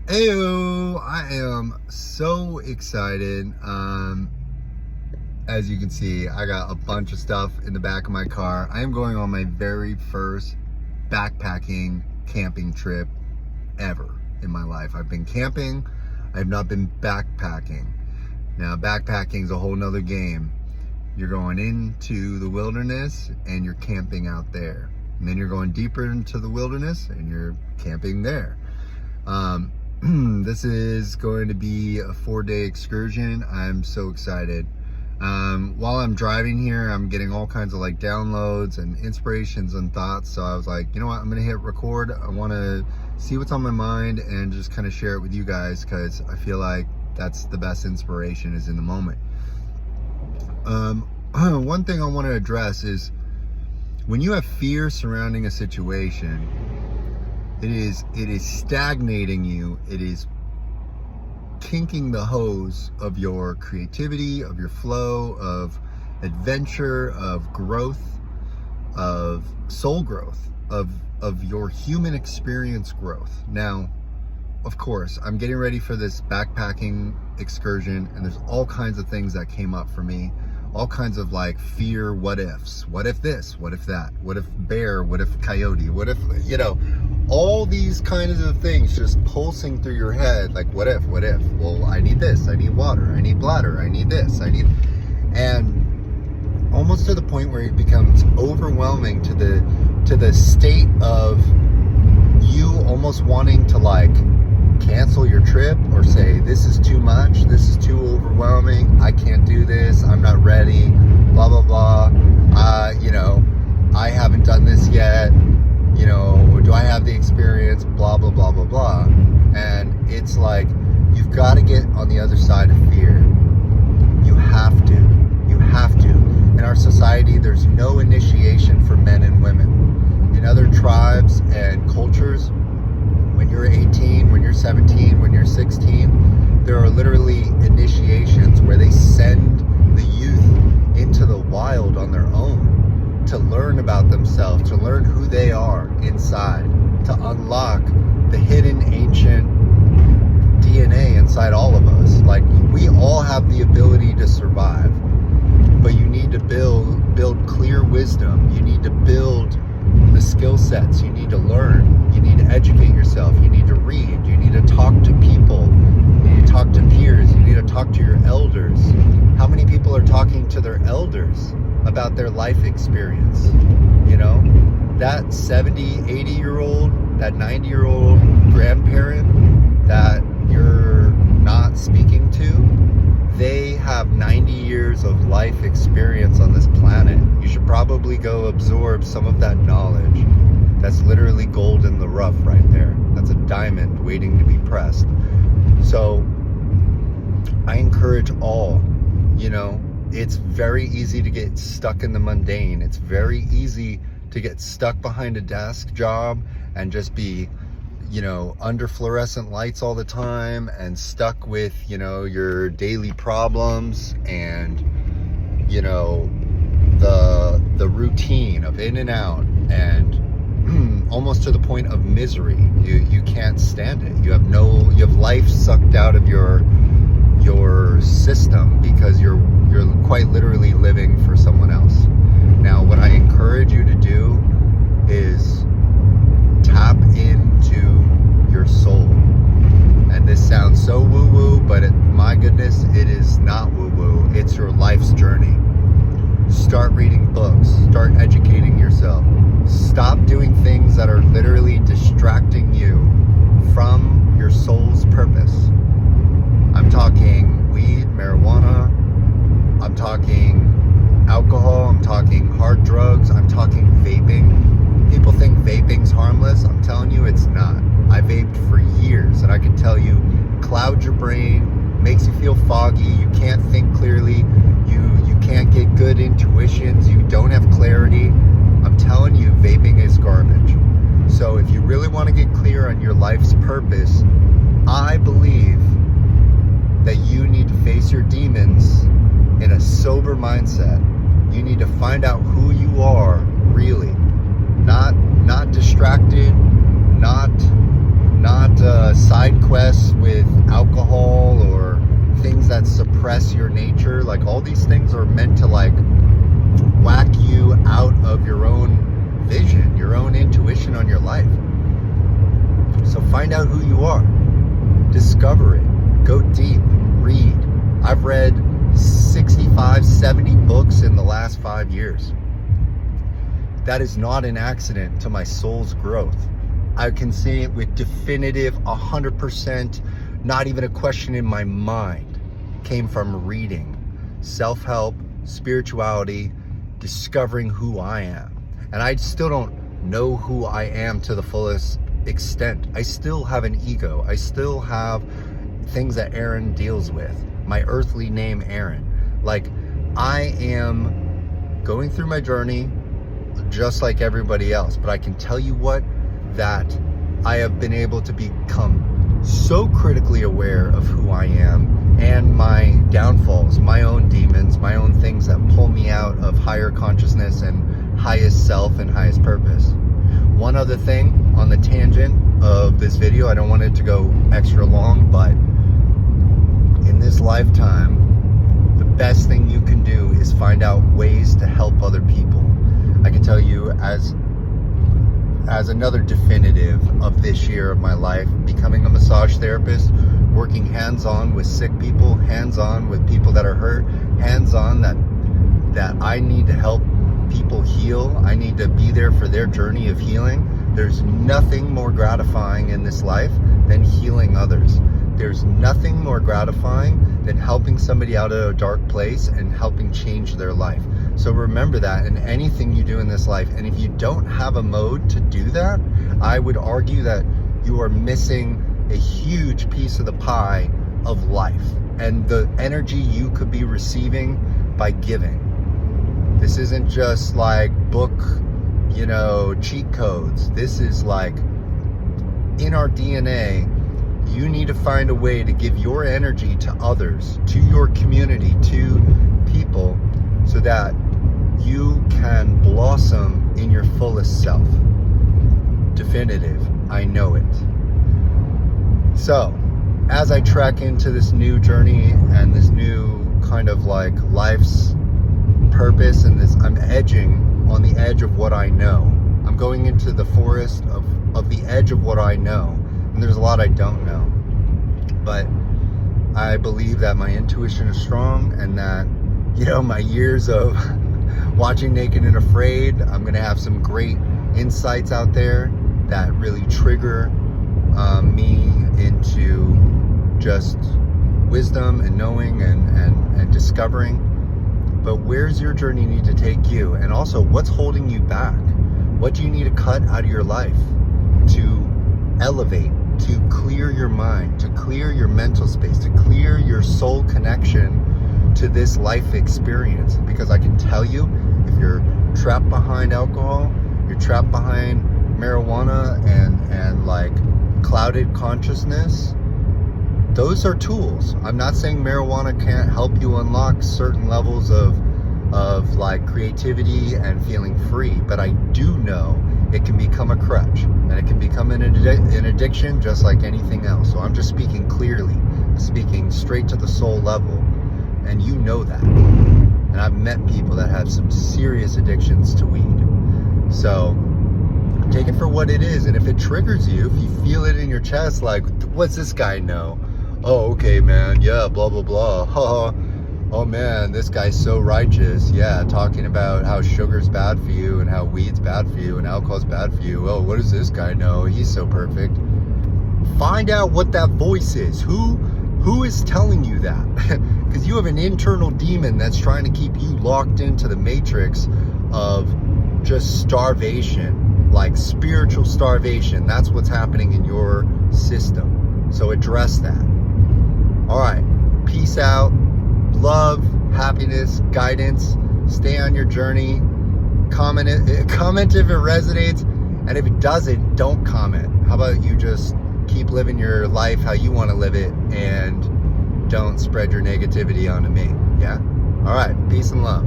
Heyo, I am so excited. As you can see, I got a bunch of stuff in the back of my car. I am going on my very first backpacking camping trip ever in my life. I've been camping, I have not been backpacking. Now, backpacking is a whole nother game. You're going into the wilderness and you're camping out there. And then you're going deeper into the wilderness and you're camping there. This is going to be a 4-day excursion. I'm so excited. While I'm driving here, I'm getting all kinds of like downloads and inspirations and thoughts. So I was like, you know what, I'm gonna hit record. I want to see what's on my mind and just kind of share it with you guys, because I feel like that's the best inspiration, is in the moment. One thing I want to address is when you have fear surrounding a situation, it is stagnating you. It is kinking the hose of your creativity, of your flow, of adventure, of growth, of soul growth, of your human experience growth. Now, of course, I'm getting ready for this backpacking excursion, and there's all kinds of things that came up for me. All kinds of like fear, what ifs. What if this? What if that? What if bear? What if coyote? What if, all these kinds of things just pulsing through your head. Like, what if? Well, I need this. I need water. I need bladder. I need this. And almost to the point where it becomes overwhelming to the state of you almost wanting to like cancel your trip or say, this is too much, this is too overwhelming, I can't do this, I'm not ready, blah blah blah. I haven't done this yet, do I have the experience, blah blah blah blah blah. And it's like, you've got to get on the other side of fear. You have to. In our society, there's no initiation for men and women. In other tribes and cultures, when you're 18, when you're 17, when you're 16, there are literally initiations where they send the youth into the wild on their own to learn about themselves, to learn who they are inside, to unlock the hidden ancient DNA inside all of us. Like, we all have the ability to survive, but you need to build clear wisdom. You need to build the skill sets. You need to learn. You need to educate yourself. You need to read. You need to talk to people. You need to talk to peers. You need to talk to your elders. How many people are talking to their elders about their life experience? That 70, 80-year-old, that 90-year-old grandparent that you're not speaking to, they have 90 years of life experience on this planet. You should probably go absorb some of that knowledge. That's literally gold in the rough right there. That's a diamond waiting to be pressed. So I encourage all, it's very easy to get stuck in the mundane. It's very easy to get stuck behind a desk job and just be, under fluorescent lights all the time, and stuck with, your daily problems and, the routine of in and out, and almost to the point of misery. You can't stand it. You have life sucked out of your system because you're quite literally living for someone else. Now, what I encourage you to do is tap into your soul. And this sounds so woo-woo, but my goodness, it is not woo-woo. It's your life's journey. Start reading books. Start educating yourself. Stop doing things that are literally distracting you from your soul's purpose. I'm talking weed, marijuana. I'm talking alcohol. I'm talking hard drugs. I'm talking vaping. People think vaping's harmless. I'm telling you, it's not. I vaped for years, and I can tell you, clouds your brain, makes you feel foggy, you can't think clearly, you can't get good intuitions, you don't have clarity. I'm telling you, vaping is garbage. So if you really want to get clear on your life's purpose, I believe that you need to face your demons in a sober mindset. You need to find out who you are, really. Not distracted, not side quests suppress your nature. Like, all these things are meant to like whack you out of your own vision, your own intuition on your life. So find out who you are, discover it, go deep, read. I've read 65, 70 books in the last 5 years. That is not an accident to my soul's growth. I can say it with definitive 100%, not even a question in my mind, came from reading, self-help, spirituality, discovering who I am. And I still don't know who I am to the fullest extent. I still have an ego. I still have things that Aaron deals with. My earthly name, Aaron. Like, I am going through my journey just like everybody else. But I can tell you what, that I have been able to become so critically aware of who I am and my downfalls, my own demons, my own things that pull me out of higher consciousness and highest self and highest purpose. One other thing on the tangent of this video, I don't want it to go extra long, but in this lifetime, the best thing you can do is find out ways to help other people. I can tell you, as another definitive of this year of my life, becoming a massage therapist, working hands-on with sick people, hands-on with people that are hurt, hands-on that I need to help people heal. I need to be there for their journey of healing. There's nothing more gratifying in this life than healing others. There's nothing more gratifying than helping somebody out of a dark place and helping change their life. So remember that in anything you do in this life. And if you don't have a mode to do that, I would argue that you are missing a huge piece of the pie of life and the energy you could be receiving by giving. This isn't just like book, cheat codes. This is like in our DNA. You need to find a way to give your energy to others, to your community, to people, so that you can blossom in your fullest self. Definitive, I know it. So, as I trek into this new journey and this new kind of like life's purpose, and this, I'm edging on the edge of what I know. I'm going into the forest of the edge of what I know. And there's a lot I don't know. But I believe that my intuition is strong, and that, my years of watching Naked and Afraid, I'm going to have some great insights out there that really trigger me into just wisdom and knowing and discovering. But where's your journey need to take you? And also, what's holding you back? What do you need to cut out of your life to elevate, to clear your mind, to clear your mental space, to clear your soul connection to this life experience? Because I can tell you, if you're trapped behind alcohol, you're trapped behind marijuana and like clouded consciousness, those are tools. I'm not saying marijuana can't help you unlock certain levels of like creativity and feeling free, but I do know it can become a crutch, and it can become an addiction just like anything else. So I'm just speaking clearly, speaking straight to the soul level, and you know that. And I've met people that have some serious addictions to weed. So take it for what it is, and if it triggers you, if you feel it in your chest, like, what's this guy know? Oh, okay, man, yeah, blah, blah, blah. Oh man, this guy's so righteous. Yeah, talking about how sugar's bad for you and how weed's bad for you and alcohol's bad for you. Oh, what does this guy know? He's so perfect. Find out what that voice is. Who is telling you that? Because you have an internal demon that's trying to keep you locked into the matrix of just starvation, like spiritual starvation. That's what's happening in your system. So address that. All right, peace out. Love, happiness, guidance. Stay on your journey. Comment if it resonates, and if it doesn't, don't comment. How about you just keep living your life how you want to live it, and don't spread your negativity onto me. Yeah? All right, peace and love.